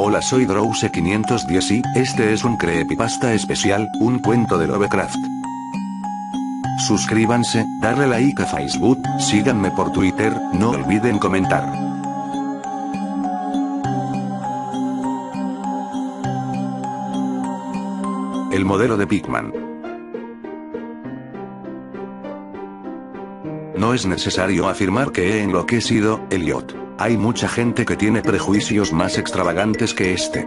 Hola, soy Drowse510 y este es un creepypasta especial, un cuento de Lovecraft. Suscríbanse, darle like a Facebook, síganme por Twitter, no olviden comentar. El modelo de Pigman. No es necesario afirmar que he enloquecido, Elliot. Hay mucha gente que tiene prejuicios más extravagantes que este.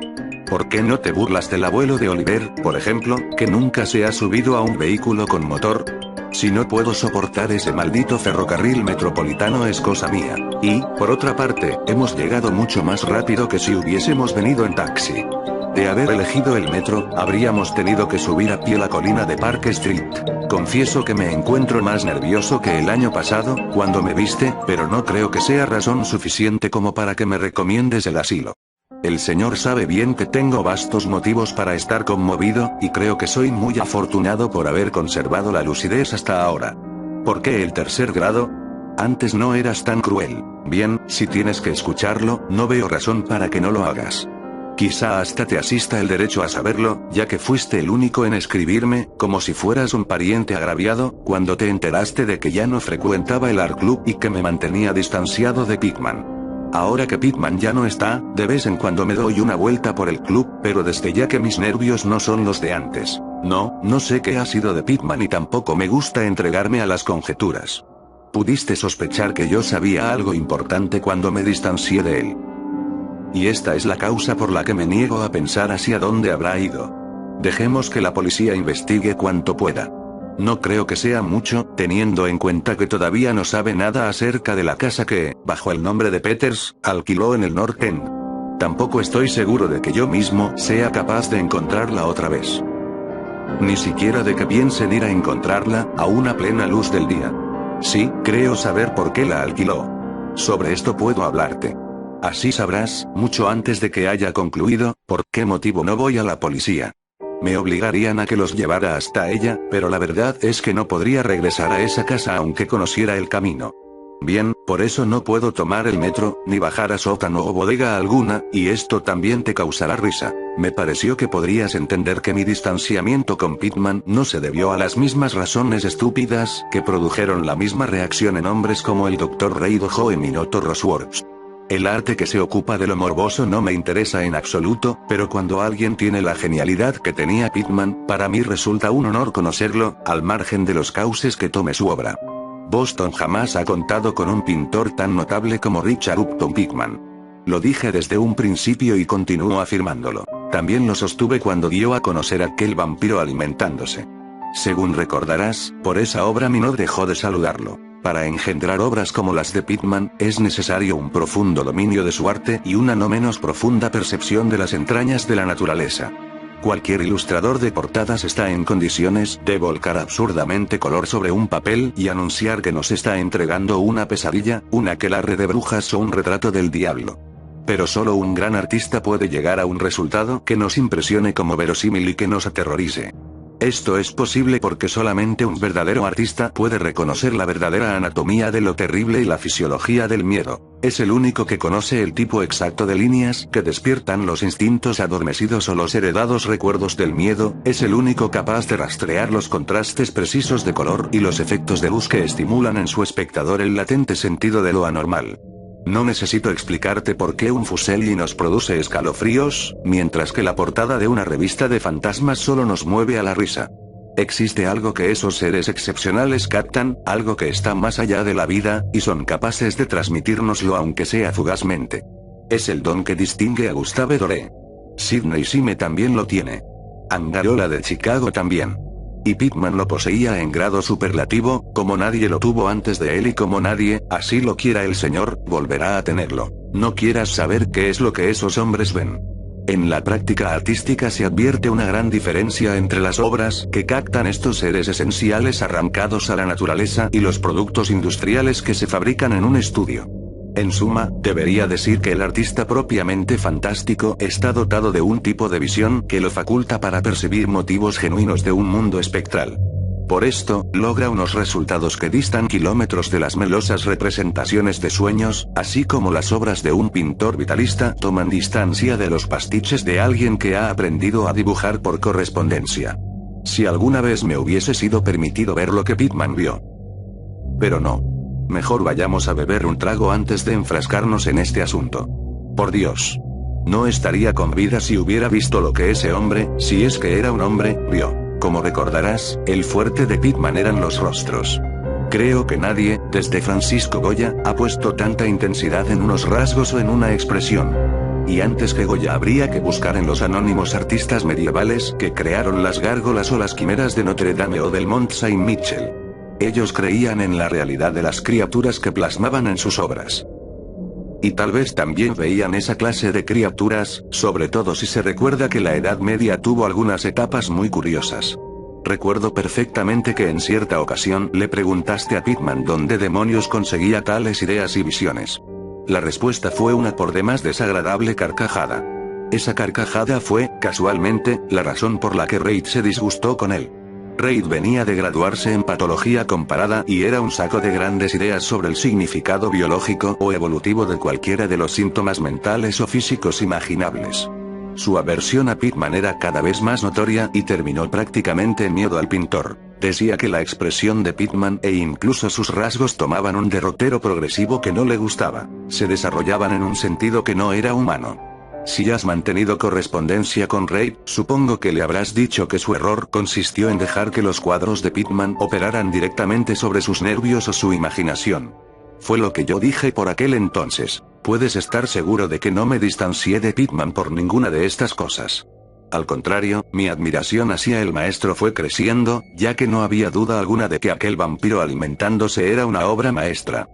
¿Por qué no te burlas del abuelo de Oliver, por ejemplo, que nunca se ha subido a un vehículo con motor? Si no puedo soportar ese maldito ferrocarril metropolitano es cosa mía. Y, por otra parte, hemos llegado mucho más rápido que si hubiésemos venido en taxi. De haber elegido el metro, habríamos tenido que subir a pie la colina de Park Street. Confieso que me encuentro más nervioso que el año pasado, cuando me viste, pero no creo que sea razón suficiente como para que me recomiendes el asilo. El señor sabe bien que tengo vastos motivos para estar conmovido, y creo que soy muy afortunado por haber conservado la lucidez hasta ahora. ¿Por qué el tercer grado? Antes no eras tan cruel. Bien, si tienes que escucharlo, no veo razón para que no lo hagas. Quizá hasta te asista el derecho a saberlo, ya que fuiste el único en escribirme, como si fueras un pariente agraviado, cuando te enteraste de que ya no frecuentaba el Art Club y que me mantenía distanciado de Pigman. Ahora que Pigman ya no está, de vez en cuando me doy una vuelta por el club, pero desde ya que mis nervios no son los de antes. No sé qué ha sido de Pigman y tampoco me gusta entregarme a las conjeturas. Pudiste sospechar que yo sabía algo importante cuando me distancié de él. Y esta es la causa por la que me niego a pensar hacia dónde habrá ido. Dejemos que la policía investigue cuanto pueda. No creo que sea mucho, teniendo en cuenta que todavía no sabe nada acerca de la casa que, bajo el nombre de Peters, alquiló en el North End. Tampoco estoy seguro de que yo mismo sea capaz de encontrarla otra vez. Ni siquiera de que piensen ir a encontrarla, a una plena luz del día. Sí, creo saber por qué la alquiló. Sobre esto puedo hablarte. Así sabrás, mucho antes de que haya concluido, por qué motivo no voy a la policía. Me obligarían a que los llevara hasta ella, pero la verdad es que no podría regresar a esa casa aunque conociera el camino. Bien, por eso no puedo tomar el metro, ni bajar a sótano o bodega alguna, y esto también te causará risa. Me pareció que podrías entender que mi distanciamiento con Pigman no se debió a las mismas razones estúpidas que produjeron la misma reacción en hombres como el Dr. Reid o en Minotaur Roseworth. El arte que se ocupa de lo morboso no me interesa en absoluto, pero cuando alguien tiene la genialidad que tenía Pigman, para mí resulta un honor conocerlo, al margen de los cauces que tome su obra. Boston jamás ha contado con un pintor tan notable como Richard Upton Pigman. Lo dije desde un principio y continúo afirmándolo. También lo sostuve cuando dio a conocer aquel vampiro alimentándose. Según recordarás, por esa obra no dejó de saludarlo. Para engendrar obras como las de Pigman, es necesario un profundo dominio de su arte y una no menos profunda percepción de las entrañas de la naturaleza. Cualquier ilustrador de portadas está en condiciones de volcar absurdamente color sobre un papel y anunciar que nos está entregando una pesadilla, un aquelarre de brujas o un retrato del diablo. Pero solo un gran artista puede llegar a un resultado que nos impresione como verosímil y que nos aterrorice. Esto es posible porque solamente un verdadero artista puede reconocer la verdadera anatomía de lo terrible y la fisiología del miedo. Es el único que conoce el tipo exacto de líneas que despiertan los instintos adormecidos o los heredados recuerdos del miedo, es el único capaz de rastrear los contrastes precisos de color y los efectos de luz que estimulan en su espectador el latente sentido de lo anormal. No necesito explicarte por qué un Fuseli nos produce escalofríos, mientras que la portada de una revista de fantasmas solo nos mueve a la risa. Existe algo que esos seres excepcionales captan, algo que está más allá de la vida, y son capaces de transmitírnoslo aunque sea fugazmente. Es el don que distingue a Gustave Doré. Sidney Sime también lo tiene. Angarola de Chicago también. Y Pigman lo poseía en grado superlativo, como nadie lo tuvo antes de él y como nadie, así lo quiera el Señor, volverá a tenerlo. No quieras saber qué es lo que esos hombres ven. En la práctica artística se advierte una gran diferencia entre las obras que captan estos seres esenciales arrancados a la naturaleza y los productos industriales que se fabrican en un estudio. En suma, debería decir que el artista propiamente fantástico está dotado de un tipo de visión que lo faculta para percibir motivos genuinos de un mundo espectral. Por esto, logra unos resultados que distan kilómetros de las melosas representaciones de sueños, así como las obras de un pintor vitalista toman distancia de los pastiches de alguien que ha aprendido a dibujar por correspondencia. Si alguna vez me hubiese sido permitido ver lo que Pitman vio. Pero no. Mejor vayamos a beber un trago antes de enfrascarnos en este asunto. Por Dios. No estaría con vida si hubiera visto lo que ese hombre, si es que era un hombre, vio. Como recordarás, el fuerte de Pitman eran los rostros. Creo que nadie, desde Francisco Goya, ha puesto tanta intensidad en unos rasgos o en una expresión. Y antes que Goya habría que buscar en los anónimos artistas medievales que crearon las gárgolas o las quimeras de Notre Dame o del Mont Saint-Michel. Ellos creían en la realidad de las criaturas que plasmaban en sus obras. Y tal vez también veían esa clase de criaturas, sobre todo si se recuerda que la Edad Media tuvo algunas etapas muy curiosas. Recuerdo perfectamente que en cierta ocasión le preguntaste a Pitman dónde demonios conseguía tales ideas y visiones. La respuesta fue una por demás desagradable carcajada. Esa carcajada fue, casualmente, la razón por la que Reid se disgustó con él. Reid venía de graduarse en patología comparada y era un saco de grandes ideas sobre el significado biológico o evolutivo de cualquiera de los síntomas mentales o físicos imaginables. Su aversión a Pitman era cada vez más notoria y terminó prácticamente en miedo al pintor. Decía que la expresión de Pitman e incluso sus rasgos tomaban un derrotero progresivo que no le gustaba, se desarrollaban en un sentido que no era humano. Si has mantenido correspondencia con Reid, supongo que le habrás dicho que su error consistió en dejar que los cuadros de Pitman operaran directamente sobre sus nervios o su imaginación. Fue lo que yo dije por aquel entonces. Puedes estar seguro de que no me distancié de Pitman por ninguna de estas cosas. Al contrario, mi admiración hacia el maestro fue creciendo, ya que no había duda alguna de que aquel vampiro alimentándose era una obra maestra.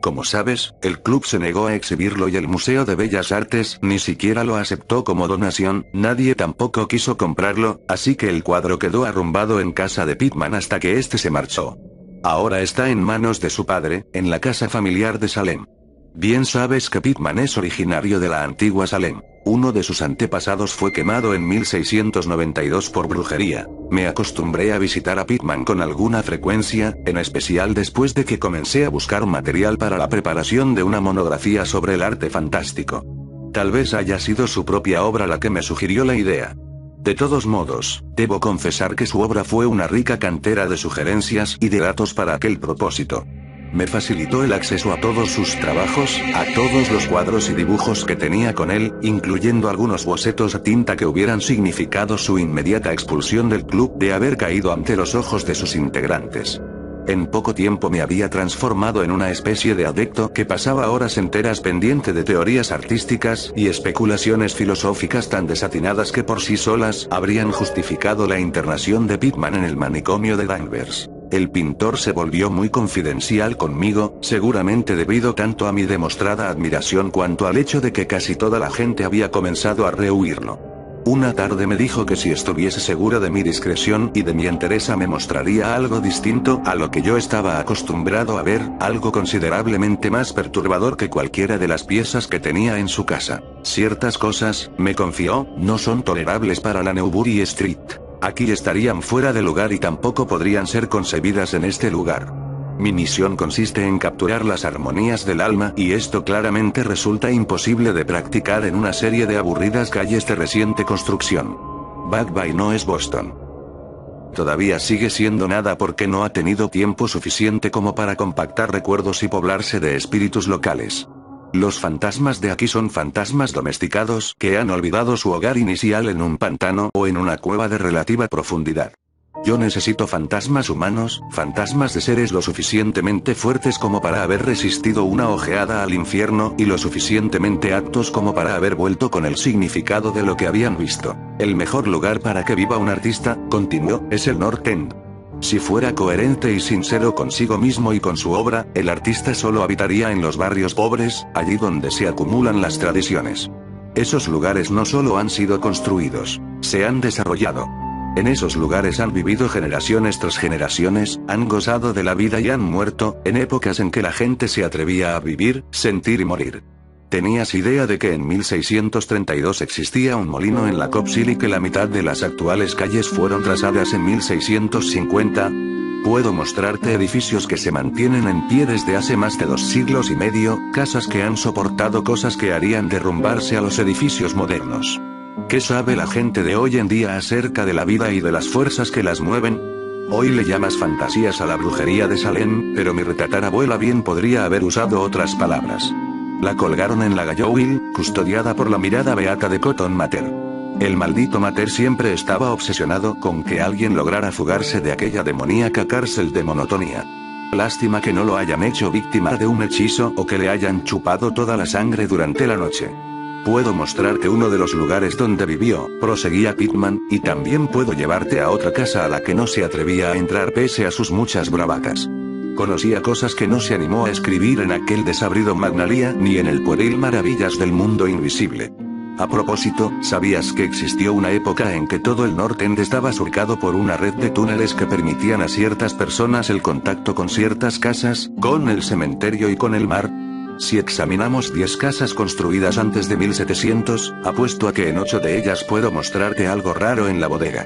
Como sabes, el club se negó a exhibirlo y el Museo de Bellas Artes ni siquiera lo aceptó como donación, nadie tampoco quiso comprarlo, así que el cuadro quedó arrumbado en casa de Pitman hasta que este se marchó. Ahora está en manos de su padre, en la casa familiar de Salem. Bien sabes que Pitman es originario de la antigua Salem. Uno de sus antepasados fue quemado en 1692 por brujería. Me acostumbré a visitar a Pitman con alguna frecuencia, en especial después de que comencé a buscar material para la preparación de una monografía sobre el arte fantástico. Tal vez haya sido su propia obra la que me sugirió la idea. De todos modos, debo confesar que su obra fue una rica cantera de sugerencias y de datos para aquel propósito. Me facilitó el acceso a todos sus trabajos, a todos los cuadros y dibujos que tenía con él, incluyendo algunos bocetos a tinta que hubieran significado su inmediata expulsión del club de haber caído ante los ojos de sus integrantes. En poco tiempo me había transformado en una especie de adepto que pasaba horas enteras pendiente de teorías artísticas y especulaciones filosóficas tan desatinadas que por sí solas habrían justificado la internación de Pitman en el manicomio de Danvers. El pintor se volvió muy confidencial conmigo, seguramente debido tanto a mi demostrada admiración cuanto al hecho de que casi toda la gente había comenzado a rehuirlo. Una tarde me dijo que si estuviese seguro de mi discreción y de mi entereza me mostraría algo distinto a lo que yo estaba acostumbrado a ver, algo considerablemente más perturbador que cualquiera de las piezas que tenía en su casa. Ciertas cosas, me confió, no son tolerables para la Newbury Street. Aquí estarían fuera de lugar y tampoco podrían ser concebidas en este lugar. Mi misión consiste en capturar las armonías del alma y esto claramente resulta imposible de practicar en una serie de aburridas calles de reciente construcción. Back Bay no es Boston. Todavía sigue siendo nada porque no ha tenido tiempo suficiente como para compactar recuerdos y poblarse de espíritus locales. Los fantasmas de aquí son fantasmas domesticados que han olvidado su hogar inicial en un pantano o en una cueva de relativa profundidad. Yo necesito fantasmas humanos, fantasmas de seres lo suficientemente fuertes como para haber resistido una ojeada al infierno y lo suficientemente aptos como para haber vuelto con el significado de lo que habían visto. El mejor lugar para que viva un artista, continuó, es el North End. Si fuera coherente y sincero consigo mismo y con su obra, el artista solo habitaría en los barrios pobres, allí donde se acumulan las tradiciones. Esos lugares no solo han sido construidos, se han desarrollado. En esos lugares han vivido generaciones tras generaciones, han gozado de la vida y han muerto, en épocas en que la gente se atrevía a vivir, sentir y morir. ¿Tenías idea de que en 1632 existía un molino en la Copsil y que la mitad de las actuales calles fueron trazadas en 1650? Puedo mostrarte edificios que se mantienen en pie desde hace más de 2 siglos y medio, casas que han soportado cosas que harían derrumbarse a los edificios modernos. ¿Qué sabe la gente de hoy en día acerca de la vida y de las fuerzas que las mueven? Hoy le llamas fantasías a la brujería de Salem, pero mi retatarabuela bien podría haber usado otras palabras. La colgaron en la Gallowville, custodiada por la mirada beata de Cotton Mather. El maldito Mather siempre estaba obsesionado con que alguien lograra fugarse de aquella demoníaca cárcel de monotonía. Lástima que no lo hayan hecho víctima de un hechizo o que le hayan chupado toda la sangre durante la noche. Puedo mostrarte uno de los lugares donde vivió, proseguía Pittman, y también puedo llevarte a otra casa a la que no se atrevía a entrar pese a sus muchas bravatas. Conocía cosas que no se animó a escribir en aquel desabrido Magnalia ni en el pueril Maravillas del Mundo Invisible. A propósito, ¿sabías que existió una época en que todo el North End estaba surcado por una red de túneles que permitían a ciertas personas el contacto con ciertas casas, con el cementerio y con el mar? Si examinamos 10 casas construidas antes de 1700, apuesto a que en 8 de ellas puedo mostrarte algo raro en la bodega.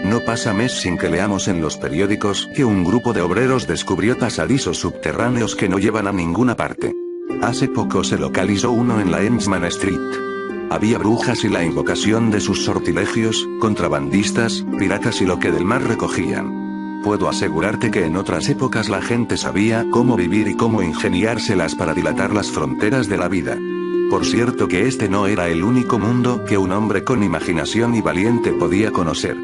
No pasa mes sin que leamos en los periódicos que un grupo de obreros descubrió pasadizos subterráneos que no llevan a ninguna parte. Hace poco se localizó uno en la Ensman Street. Había brujas y la invocación de sus sortilegios, contrabandistas, piratas y lo que del mar recogían. Puedo asegurarte que en otras épocas la gente sabía cómo vivir y cómo ingeniárselas para dilatar las fronteras de la vida. Por cierto que este no era el único mundo que un hombre con imaginación y valiente podía conocer.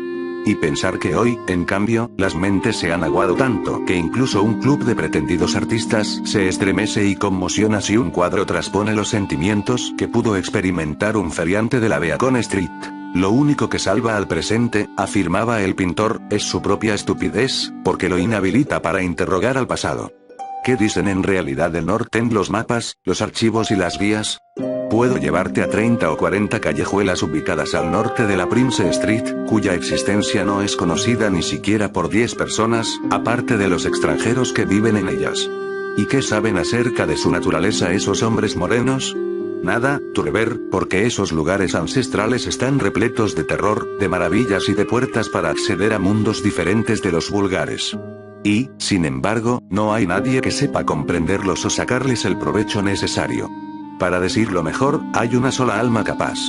Y pensar que hoy, en cambio, las mentes se han aguado tanto que incluso un club de pretendidos artistas se estremece y conmociona si un cuadro transpone los sentimientos que pudo experimentar un feriante de la Beacon Street. Lo único que salva al presente, afirmaba el pintor, es su propia estupidez, porque lo inhabilita para interrogar al pasado. ¿Qué dicen en realidad del North End los mapas, los archivos y las guías? Puedo llevarte a 30 o 40 callejuelas ubicadas al norte de la Prince Street, cuya existencia no es conocida ni siquiera por 10 personas, aparte de los extranjeros que viven en ellas. ¿Y qué saben acerca de su naturaleza esos hombres morenos? Nada, Turber, porque esos lugares ancestrales están repletos de terror, de maravillas y de puertas para acceder a mundos diferentes de los vulgares. Y, sin embargo, no hay nadie que sepa comprenderlos o sacarles el provecho necesario. Para decirlo mejor, hay una sola alma capaz.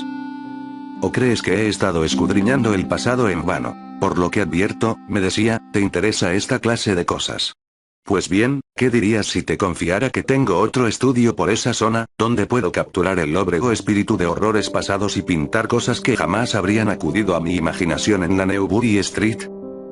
¿O crees que he estado escudriñando el pasado en vano? Por lo que advierto, me decía, ¿te interesa esta clase de cosas? Pues bien, ¿qué dirías si te confiara que tengo otro estudio por esa zona, donde puedo capturar el lóbrego espíritu de horrores pasados y pintar cosas que jamás habrían acudido a mi imaginación en la Newbury Street?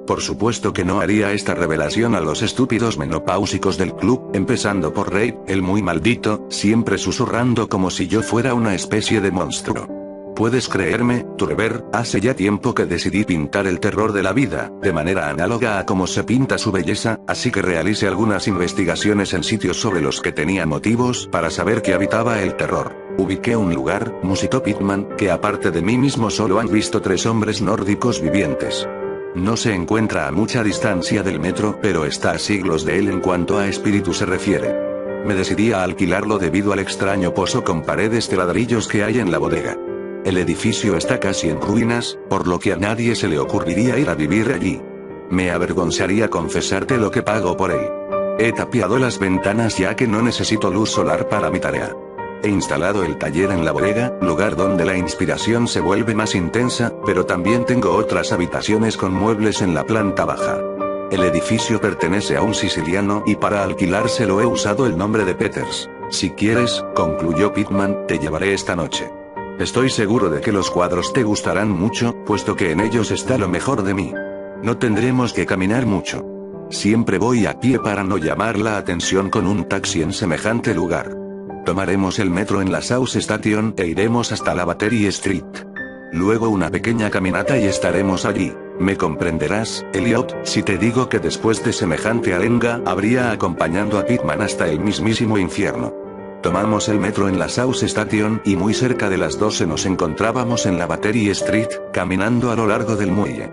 Por supuesto que no haría esta revelación a los estúpidos menopáusicos del club, empezando por Ray, el muy maldito, siempre susurrando como si yo fuera una especie de monstruo. Puedes creerme, Turber, hace ya tiempo que decidí pintar el terror de la vida, de manera análoga a cómo se pinta su belleza, así que realicé algunas investigaciones en sitios sobre los que tenía motivos para saber que habitaba el terror. Ubiqué un lugar, musitó Pittman, que aparte de mí mismo solo han visto 3 hombres nórdicos vivientes. No se encuentra a mucha distancia del metro, pero está a siglos de él en cuanto a espíritu se refiere. Me decidí a alquilarlo debido al extraño pozo con paredes de ladrillos que hay en la bodega. El edificio está casi en ruinas, por lo que a nadie se le ocurriría ir a vivir allí. Me avergonzaría confesarte lo que pago por él. He tapiado las ventanas ya que no necesito luz solar para mi tarea. He instalado el taller en la bodega, lugar donde la inspiración se vuelve más intensa, pero también tengo otras habitaciones con muebles en la planta baja. El edificio pertenece a un siciliano y para alquilárselo he usado el nombre de Peters. Si quieres, concluyó Pittman, te llevaré esta noche. Estoy seguro de que los cuadros te gustarán mucho, puesto que en ellos está lo mejor de mí. No tendremos que caminar mucho. Siempre voy a pie para no llamar la atención con un taxi en semejante lugar. Tomaremos el metro en la South Station e iremos hasta la Battery Street. Luego una pequeña caminata y estaremos allí. Me comprenderás, Elliot, si te digo que después de semejante arenga habría acompañando a Pittman hasta el mismísimo infierno. Tomamos el metro en la South Station y muy cerca de las 12 nos encontrábamos en la Battery Street, caminando a lo largo del muelle.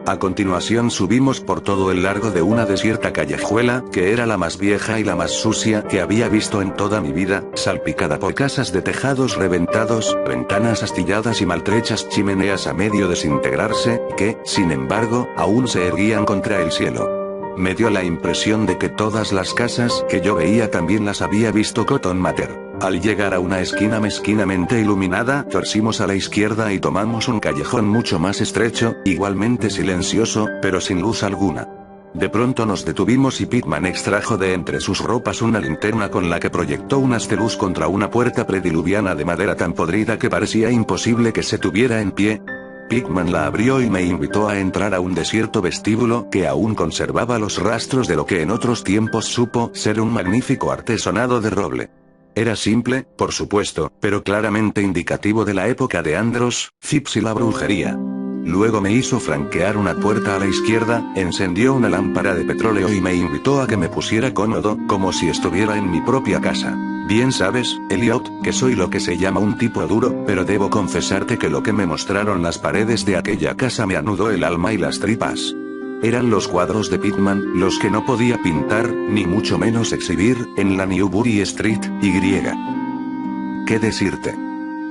A continuación subimos por todo el largo de una desierta callejuela, que era la más vieja y la más sucia que había visto en toda mi vida, salpicada por casas de tejados reventados, ventanas astilladas y maltrechas chimeneas a medio desintegrarse, que, sin embargo, aún se erguían contra el cielo. Me dio la impresión de que todas las casas que yo veía también las había visto Cotton Mather. Al llegar a una esquina mezquinamente iluminada, torcimos a la izquierda y tomamos un callejón mucho más estrecho, igualmente silencioso, pero sin luz alguna. De pronto nos detuvimos y Pittman extrajo de entre sus ropas una linterna con la que proyectó un haz de luz contra una puerta prediluviana de madera tan podrida que parecía imposible que se tuviera en pie. Pittman la abrió y me invitó a entrar a un desierto vestíbulo que aún conservaba los rastros de lo que en otros tiempos supo ser un magnífico artesonado de roble. Era simple, por supuesto, pero claramente indicativo de la época de Andros, Phipps y la brujería. Luego me hizo franquear una puerta a la izquierda, encendió una lámpara de petróleo y me invitó a que me pusiera cómodo, como si estuviera en mi propia casa. Bien sabes, Elliot, que soy lo que se llama un tipo duro, pero debo confesarte que lo que me mostraron las paredes de aquella casa me anudó el alma y las tripas. Eran los cuadros de Pittman, los que no podía pintar, ni mucho menos exhibir, en la Newbury Street, Y. ¿Qué decirte?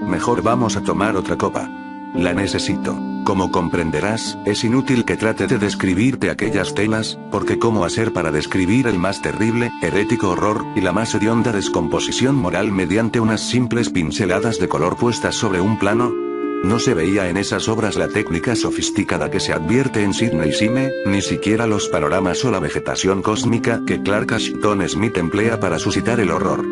Mejor vamos a tomar otra copa. La necesito. Como comprenderás, es inútil que trate de describirte aquellas telas, porque ¿cómo hacer para describir el más terrible, herético horror, y la más hedionda descomposición moral mediante unas simples pinceladas de color puestas sobre un plano? No se veía en esas obras la técnica sofisticada que se advierte en Sidney Sime, ni siquiera los panoramas o la vegetación cósmica que Clark Ashton Smith emplea para suscitar el horror.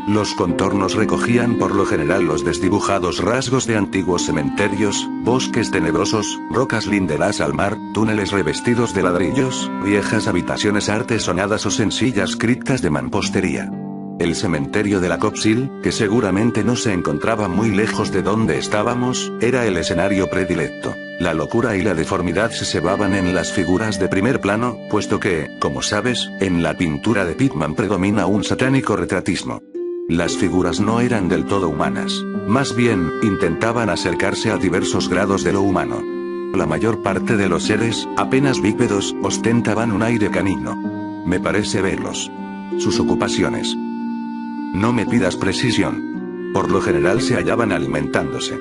Los contornos recogían por lo general los desdibujados rasgos de antiguos cementerios, bosques tenebrosos, rocas linderas al mar, túneles revestidos de ladrillos, viejas habitaciones artesonadas o sencillas criptas de mampostería. El cementerio de la Copsil, que seguramente no se encontraba muy lejos de donde estábamos, era el escenario predilecto. La locura y la deformidad se cebaban en las figuras de primer plano, puesto que, como sabes, en la pintura de Pittman predomina un satánico retratismo. Las figuras no eran del todo humanas, más bien, intentaban acercarse a diversos grados de lo humano. La mayor parte de los seres, apenas bípedos, ostentaban un aire canino. Me parece verlos. Sus ocupaciones. No me pidas precisión. Por lo general se hallaban alimentándose.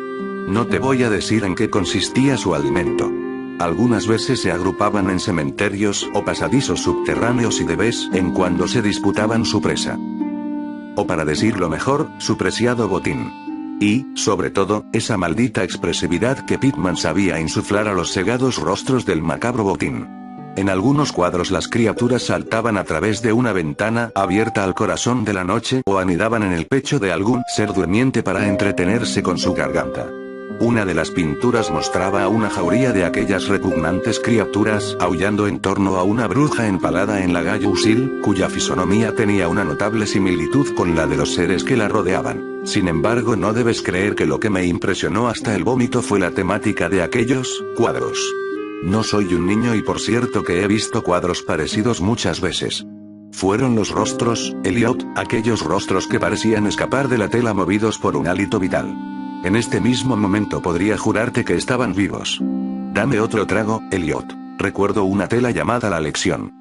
No te voy a decir en qué consistía su alimento. Algunas veces se agrupaban en cementerios o pasadizos subterráneos y de vez en cuando se disputaban su presa. O para decirlo mejor, su preciado botín. Y, sobre todo, esa maldita expresividad que Pittman sabía insuflar a los cegados rostros del macabro botín. En algunos cuadros las criaturas saltaban a través de una ventana abierta al corazón de la noche o anidaban en el pecho de algún ser durmiente para entretenerse con su garganta. Una de las pinturas mostraba a una jauría de aquellas repugnantes criaturas aullando en torno a una bruja empalada en la Gallows-Hill, cuya fisonomía tenía una notable similitud con la de los seres que la rodeaban. Sin embargo, no debes creer que lo que me impresionó hasta el vómito fue la temática de aquellos cuadros. No soy un niño y por cierto que he visto cuadros parecidos muchas veces. Fueron los rostros, Elliot, aquellos rostros que parecían escapar de la tela movidos por un hálito vital. En este mismo momento podría jurarte que estaban vivos. Dame otro trago, Elliot. Recuerdo una tela llamada La Lección.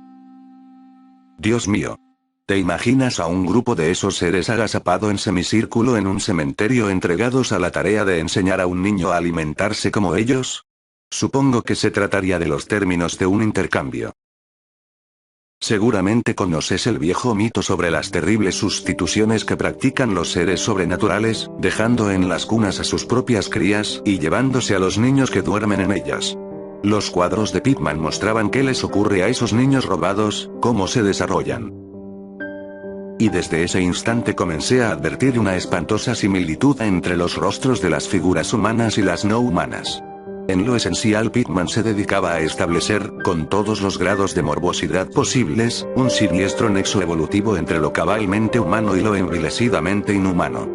Dios mío. ¿Te imaginas a un grupo de esos seres agazapado en semicírculo en un cementerio entregados a la tarea de enseñar a un niño a alimentarse como ellos? Supongo que se trataría de los términos de un intercambio. Seguramente conoces el viejo mito sobre las terribles sustituciones que practican los seres sobrenaturales, dejando en las cunas a sus propias crías y llevándose a los niños que duermen en ellas. Los cuadros de Pittman mostraban qué les ocurre a esos niños robados, cómo se desarrollan. Y desde ese instante comencé a advertir una espantosa similitud entre los rostros de las figuras humanas y las no humanas. En lo esencial Pittman se dedicaba a establecer, con todos los grados de morbosidad posibles, un siniestro nexo evolutivo entre lo cabalmente humano y lo envilecidamente inhumano.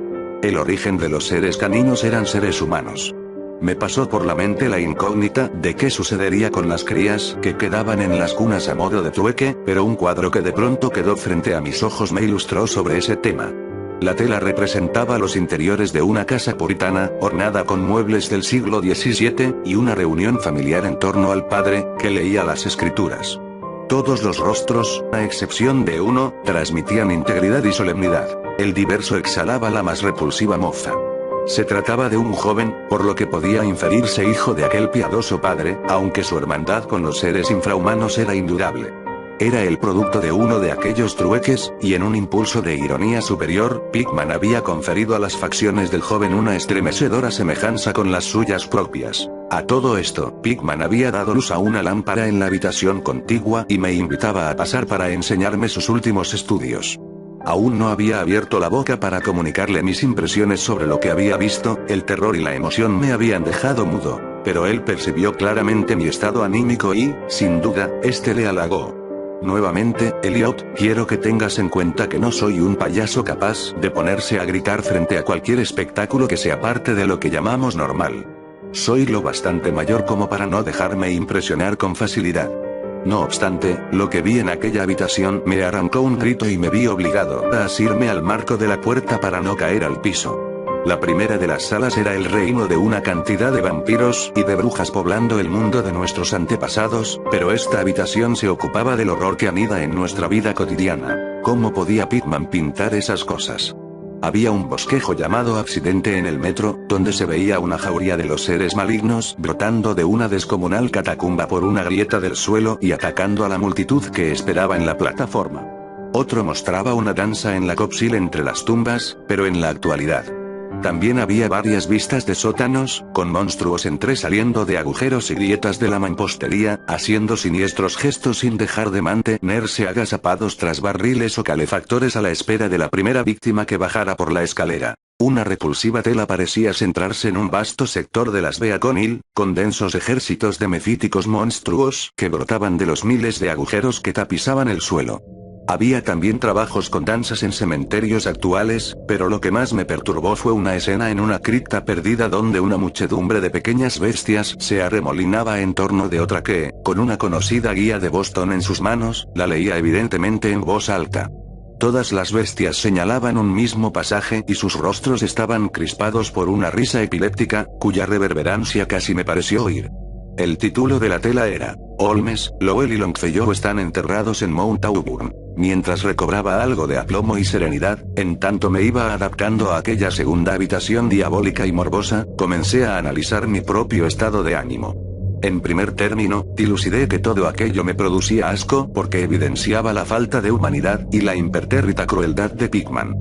El origen de los seres caninos eran seres humanos. Me pasó por la mente la incógnita de qué sucedería con las crías que quedaban en las cunas a modo de trueque, pero un cuadro que de pronto quedó frente a mis ojos me ilustró sobre ese tema. La tela representaba los interiores de una casa puritana, ornada con muebles del siglo XVII, y una reunión familiar en torno al padre, que leía las escrituras. Todos los rostros, a excepción de uno, transmitían integridad y solemnidad. El diverso exhalaba la más repulsiva mofa. Se trataba de un joven, por lo que podía inferirse hijo de aquel piadoso padre, aunque su hermandad con los seres infrahumanos era indudable. Era el producto de uno de aquellos trueques, y en un impulso de ironía superior, Pigman había conferido a las facciones del joven una estremecedora semejanza con las suyas propias. A todo esto, Pigman había dado luz a una lámpara en la habitación contigua y me invitaba a pasar para enseñarme sus últimos estudios. Aún no había abierto la boca para comunicarle mis impresiones sobre lo que había visto, el terror y la emoción me habían dejado mudo, pero él percibió claramente mi estado anímico y, sin duda, este le halagó. Nuevamente, Elliot, quiero que tengas en cuenta que no soy un payaso capaz de ponerse a gritar frente a cualquier espectáculo que sea parte de lo que llamamos normal. Soy lo bastante mayor como para no dejarme impresionar con facilidad. No obstante, lo que vi en aquella habitación me arrancó un grito y me vi obligado a asirme al marco de la puerta para no caer al piso. La primera de las salas era el reino de una cantidad de vampiros y de brujas poblando el mundo de nuestros antepasados, pero esta habitación se ocupaba del horror que anida en nuestra vida cotidiana. ¿Cómo podía Pigman pintar esas cosas? Había un bosquejo llamado Accidente en el metro, donde se veía una jauría de los seres malignos brotando de una descomunal catacumba por una grieta del suelo y atacando a la multitud que esperaba en la plataforma. Otro mostraba una danza en la Copsil entre las tumbas, pero en la actualidad. También había varias vistas de sótanos, con monstruos saliendo de agujeros y grietas de la mampostería, haciendo siniestros gestos sin dejar de mantenerse agazapados tras barriles o calefactores a la espera de la primera víctima que bajara por la escalera. Una repulsiva tela parecía centrarse en un vasto sector de las Beaconil, con densos ejércitos de mefíticos monstruos que brotaban de los miles de agujeros que tapizaban el suelo. Había también trabajos con danzas en cementerios actuales, pero lo que más me perturbó fue una escena en una cripta perdida donde una muchedumbre de pequeñas bestias se arremolinaba en torno de otra que, con una conocida guía de Boston en sus manos, la leía evidentemente en voz alta. Todas las bestias señalaban un mismo pasaje y sus rostros estaban crispados por una risa epiléptica, cuya reverberancia casi me pareció oír. El título de la tela era, Holmes, Lowell y Longfellow están enterrados en Mount Auburn. Mientras recobraba algo de aplomo y serenidad, en tanto me iba adaptando a aquella segunda habitación diabólica y morbosa, comencé a analizar mi propio estado de ánimo. En primer término, dilucidé que todo aquello me producía asco porque evidenciaba la falta de humanidad y la impertérrita crueldad de Pigman.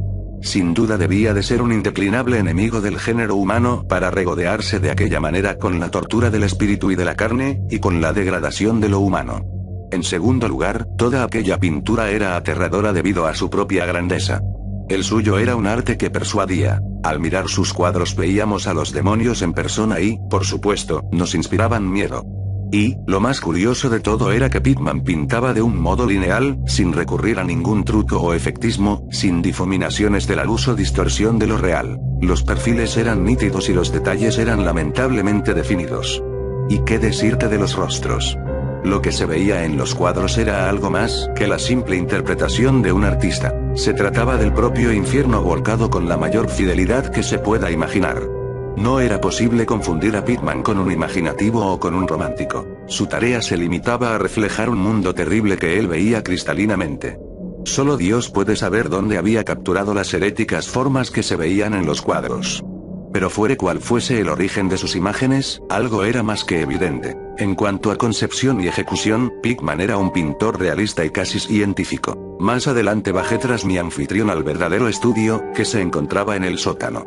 Sin duda debía de ser un indeclinable enemigo del género humano para regodearse de aquella manera con la tortura del espíritu y de la carne, y con la degradación de lo humano. En segundo lugar, toda aquella pintura era aterradora debido a su propia grandeza. El suyo era un arte que persuadía. Al mirar sus cuadros veíamos a los demonios en persona y, por supuesto, nos inspiraban miedo. Y, lo más curioso de todo era que Pigman pintaba de un modo lineal, sin recurrir a ningún truco o efectismo, sin difuminaciones de la luz o distorsión de lo real. Los perfiles eran nítidos y los detalles eran lamentablemente definidos. ¿Y qué decirte de los rostros? Lo que se veía en los cuadros era algo más que la simple interpretación de un artista. Se trataba del propio infierno volcado con la mayor fidelidad que se pueda imaginar. No era posible confundir a Pigman con un imaginativo o con un romántico. Su tarea se limitaba a reflejar un mundo terrible que él veía cristalinamente. Solo Dios puede saber dónde había capturado las heréticas formas que se veían en los cuadros. Pero fuere cual fuese el origen de sus imágenes, algo era más que evidente. En cuanto a concepción y ejecución, Pigman era un pintor realista y casi científico. Más adelante bajé tras mi anfitrión al verdadero estudio, que se encontraba en el sótano.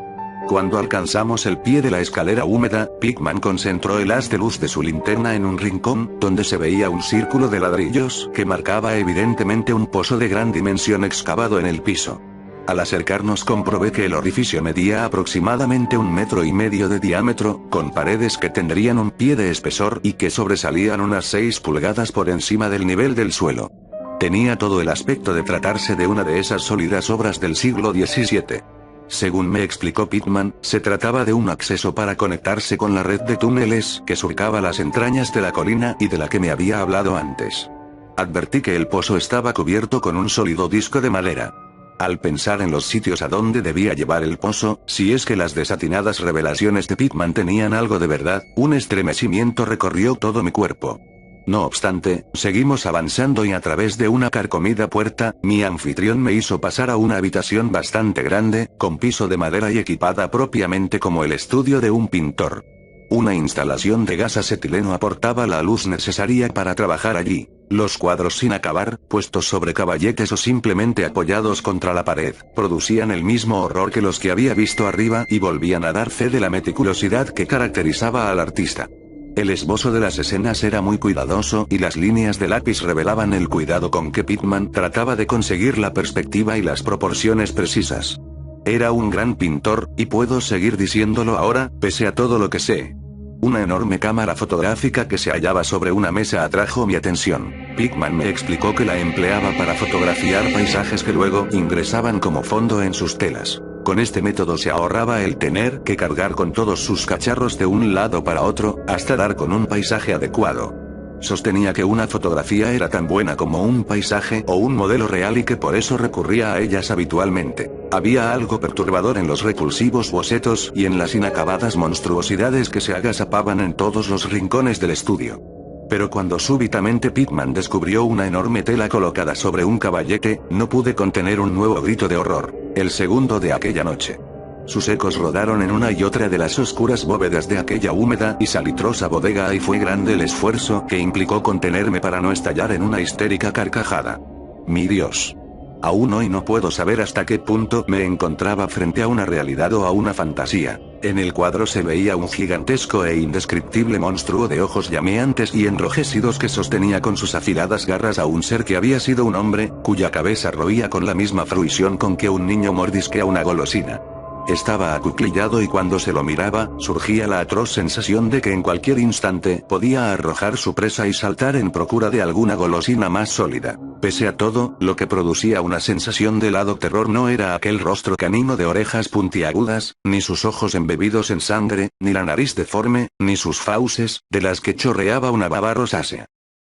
Cuando alcanzamos el pie de la escalera húmeda, Pigman concentró el haz de luz de su linterna en un rincón, donde se veía un círculo de ladrillos que marcaba evidentemente un pozo de gran dimensión excavado en el piso. Al acercarnos comprobé que el orificio medía aproximadamente 1,5 metros de diámetro, con paredes que tendrían 1 pie de espesor y que sobresalían unas 6 pulgadas por encima del nivel del suelo. Tenía todo el aspecto de tratarse de una de esas sólidas obras del siglo XVII. Según me explicó Pigman, se trataba de un acceso para conectarse con la red de túneles que surcaba las entrañas de la colina y de la que me había hablado antes. Advertí que el pozo estaba cubierto con un sólido disco de madera. Al pensar en los sitios a donde debía llevar el pozo, si es que las desatinadas revelaciones de Pigman tenían algo de verdad, un estremecimiento recorrió todo mi cuerpo. No obstante, seguimos avanzando y a través de una carcomida puerta, mi anfitrión me hizo pasar a una habitación bastante grande, con piso de madera y equipada propiamente como el estudio de un pintor. Una instalación de gas acetileno aportaba la luz necesaria para trabajar allí. Los cuadros sin acabar, puestos sobre caballetes o simplemente apoyados contra la pared, producían el mismo horror que los que había visto arriba y volvían a dar fe de la meticulosidad que caracterizaba al artista. El esbozo de las escenas era muy cuidadoso y las líneas de lápiz revelaban el cuidado con que Pitman trataba de conseguir la perspectiva y las proporciones precisas. Era un gran pintor, y puedo seguir diciéndolo ahora, pese a todo lo que sé. Una enorme cámara fotográfica que se hallaba sobre una mesa atrajo mi atención. Pitman me explicó que la empleaba para fotografiar paisajes que luego ingresaban como fondo en sus telas. Con este método se ahorraba el tener que cargar con todos sus cacharros de un lado para otro, hasta dar con un paisaje adecuado. Sostenía que una fotografía era tan buena como un paisaje o un modelo real y que por eso recurría a ellas habitualmente. Había algo perturbador en los repulsivos bocetos y en las inacabadas monstruosidades que se agazapaban en todos los rincones del estudio. Pero cuando súbitamente Pitman descubrió una enorme tela colocada sobre un caballete, no pude contener un nuevo grito de horror, el segundo de aquella noche. Sus ecos rodaron en una y otra de las oscuras bóvedas de aquella húmeda y salitrosa bodega y fue grande el esfuerzo que implicó contenerme para no estallar en una histérica carcajada. Mi Dios. Aún hoy no puedo saber hasta qué punto me encontraba frente a una realidad o a una fantasía. En el cuadro se veía un gigantesco e indescriptible monstruo de ojos llameantes y enrojecidos que sostenía con sus afiladas garras a un ser que había sido un hombre, cuya cabeza roía con la misma fruición con que un niño mordisquea una golosina. Estaba acuclillado y cuando se lo miraba, surgía la atroz sensación de que en cualquier instante podía arrojar su presa y saltar en procura de alguna golosina más sólida. Pese a todo, lo que producía una sensación de helado terror no era aquel rostro canino de orejas puntiagudas, ni sus ojos embebidos en sangre, ni la nariz deforme, ni sus fauces, de las que chorreaba una baba rosácea.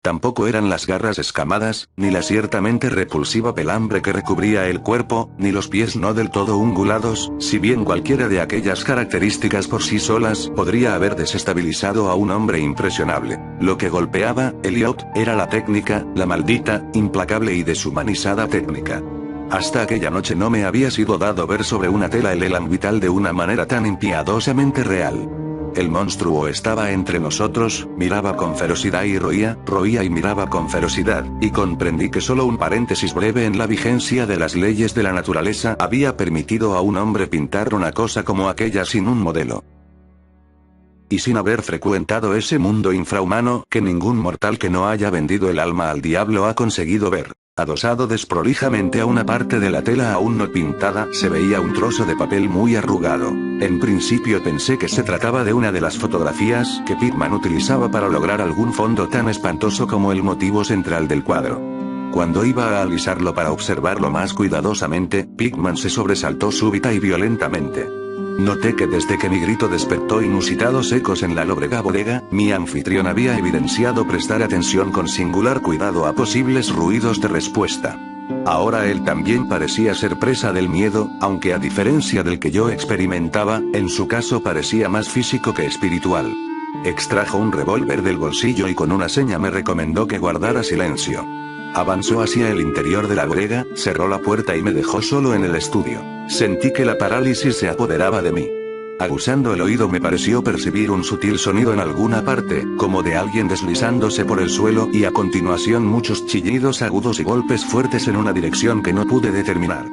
Tampoco eran las garras escamadas, ni la ciertamente repulsiva pelambre que recubría el cuerpo, ni los pies no del todo ungulados, si bien cualquiera de aquellas características por sí solas podría haber desestabilizado a un hombre impresionable. Lo que golpeaba Elliot era la técnica, la maldita, implacable y deshumanizada técnica. Hasta aquella noche no me había sido dado ver sobre una tela el elan vital de una manera tan impiadosamente real. El monstruo estaba entre nosotros, miraba con ferocidad y roía y miraba con ferocidad, y comprendí que solo un paréntesis breve en la vigencia de las leyes de la naturaleza había permitido a un hombre pintar una cosa como aquella sin un modelo. Y sin haber frecuentado ese mundo infrahumano que ningún mortal que no haya vendido el alma al diablo ha conseguido ver. Adosado desprolijamente a una parte de la tela aún no pintada, se veía un trozo de papel muy arrugado. En principio pensé que se trataba de una de las fotografías que Pitman utilizaba para lograr algún fondo tan espantoso como el motivo central del cuadro. Cuando iba a alisarlo para observarlo más cuidadosamente, Pitman se sobresaltó súbita y violentamente. Noté que desde que mi grito despertó inusitados ecos en la lóbrega bodega, mi anfitrión había evidenciado prestar atención con singular cuidado a posibles ruidos de respuesta. Ahora él también parecía ser presa del miedo, aunque a diferencia del que yo experimentaba, en su caso parecía más físico que espiritual. Extrajo un revólver del bolsillo y con una seña me recomendó que guardara silencio. Avanzó hacia el interior de la bodega, cerró la puerta y me dejó solo en el estudio. Sentí que la parálisis se apoderaba de mí. Aguzando el oído me pareció percibir un sutil sonido en alguna parte, como de alguien deslizándose por el suelo y a continuación muchos chillidos agudos y golpes fuertes en una dirección que no pude determinar.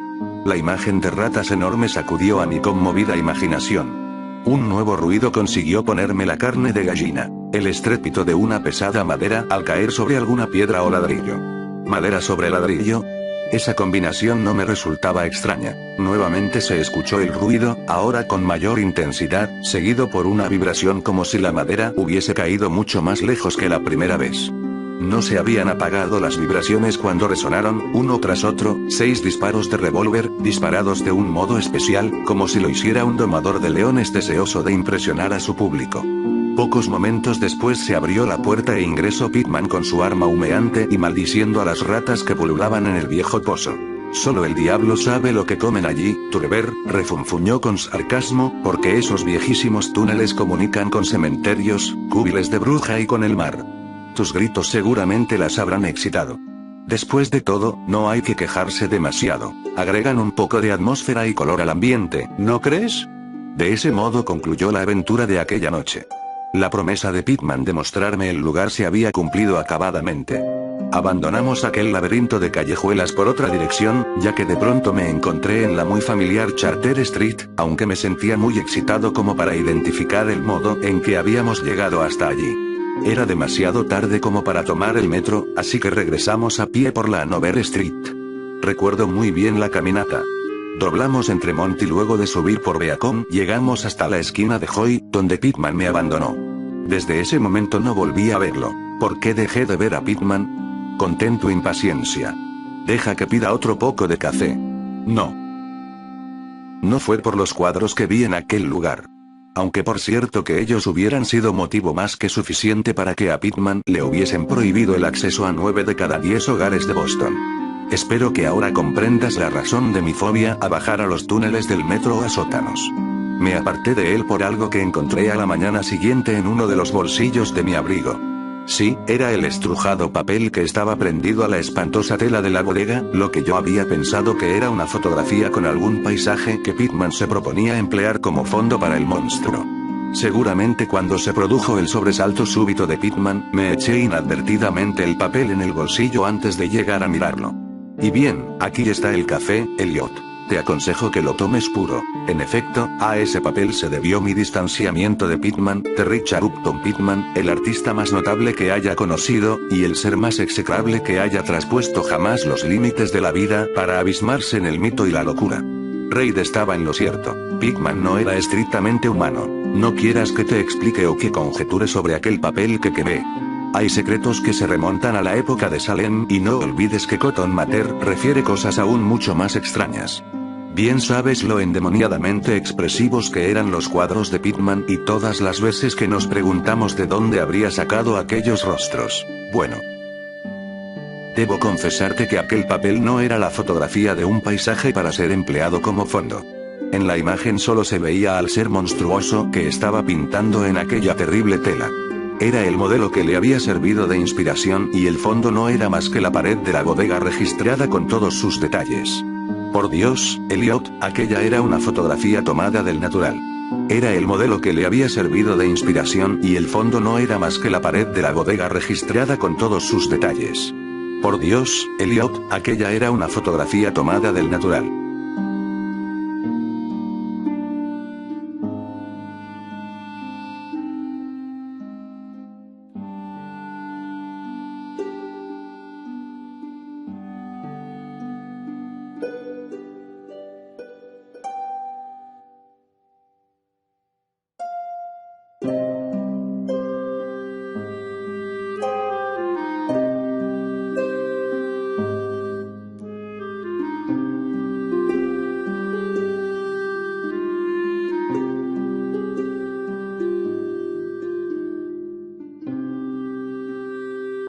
La imagen de ratas enormes sacudió a mi conmovida imaginación. Un nuevo ruido consiguió ponerme la carne de gallina, el estrépito de una pesada madera al caer sobre alguna piedra o ladrillo. ¿Madera sobre ladrillo? Esa combinación no me resultaba extraña. Nuevamente se escuchó el ruido, ahora con mayor intensidad, seguido por una vibración como si la madera hubiese caído mucho más lejos que la primera vez. No se habían apagado las vibraciones cuando resonaron, uno tras otro, 6 disparos de revólver, disparados de un modo especial, como si lo hiciera un domador de leones deseoso de impresionar a su público. Pocos momentos después se abrió la puerta e ingresó Pitman con su arma humeante y maldiciendo a las ratas que pululaban en el viejo pozo. Solo el diablo sabe lo que comen allí, Turber, refunfuñó con sarcasmo, porque esos viejísimos túneles comunican con cementerios, cubiles de bruja y con el mar. Tus gritos seguramente las habrán excitado. Después de todo, no hay que quejarse demasiado. Agregan un poco de atmósfera y color al ambiente, ¿no crees? De ese modo concluyó la aventura de aquella noche. La promesa de Pitman de mostrarme el lugar se había cumplido acabadamente. Abandonamos aquel laberinto de callejuelas por otra dirección, ya que de pronto me encontré en la muy familiar Charter Street, aunque me sentía muy excitado como para identificar el modo en que habíamos llegado hasta allí. Era demasiado tarde como para tomar el metro, así que regresamos a pie por la Hanover Street. Recuerdo muy bien la caminata. Doblamos entre Mont y luego de subir por Beacon llegamos hasta la esquina de Hoy, donde Pitman me abandonó. Desde ese momento no volví a verlo. ¿Por qué dejé de ver a Pitman? Conten tu impaciencia. Deja que pida otro poco de café. No. No fue por los cuadros que vi en aquel lugar. Aunque por cierto que ellos hubieran sido motivo más que suficiente para que a Pitman le hubiesen prohibido el acceso a 9 de cada 10 hogares de Boston. Espero que ahora comprendas la razón de mi fobia a bajar a los túneles del metro o a sótanos. Me aparté de él por algo que encontré a la mañana siguiente en uno de los bolsillos de mi abrigo. Sí, era el estrujado papel que estaba prendido a la espantosa tela de la bodega, lo que yo había pensado que era una fotografía con algún paisaje que Pitman se proponía emplear como fondo para el monstruo. Seguramente cuando se produjo el sobresalto súbito de Pitman, me eché inadvertidamente el papel en el bolsillo antes de llegar a mirarlo. Y bien, aquí está el café, Elliot. Te aconsejo que lo tomes puro. En efecto, a ese papel se debió mi distanciamiento de Pitman, de Richard Upton Pitman, el artista más notable que haya conocido, y el ser más execrable que haya traspuesto jamás los límites de la vida para abismarse en el mito y la locura. Reid estaba en lo cierto. Pitman no era estrictamente humano. No quieras que te explique o que conjeture sobre aquel papel que quemé. Hay secretos que se remontan a la época de Salem y no olvides que Cotton Mather refiere cosas aún mucho más extrañas. Bien sabes lo endemoniadamente expresivos que eran los cuadros de Pitman y todas las veces que nos preguntamos de dónde habría sacado aquellos rostros. Bueno. Debo confesarte que aquel papel no era la fotografía de un paisaje para ser empleado como fondo. En la imagen solo se veía al ser monstruoso que estaba pintando en aquella terrible tela. Era el modelo que le había servido de inspiración y el fondo no era más que la pared de la bodega registrada con todos sus detalles. Por Dios, Elliot, aquella era una fotografía tomada del natural. Era el modelo que le había servido de inspiración y el fondo no era más que la pared de la bodega registrada con todos sus detalles. Por Dios, Elliot, aquella era una fotografía tomada del natural.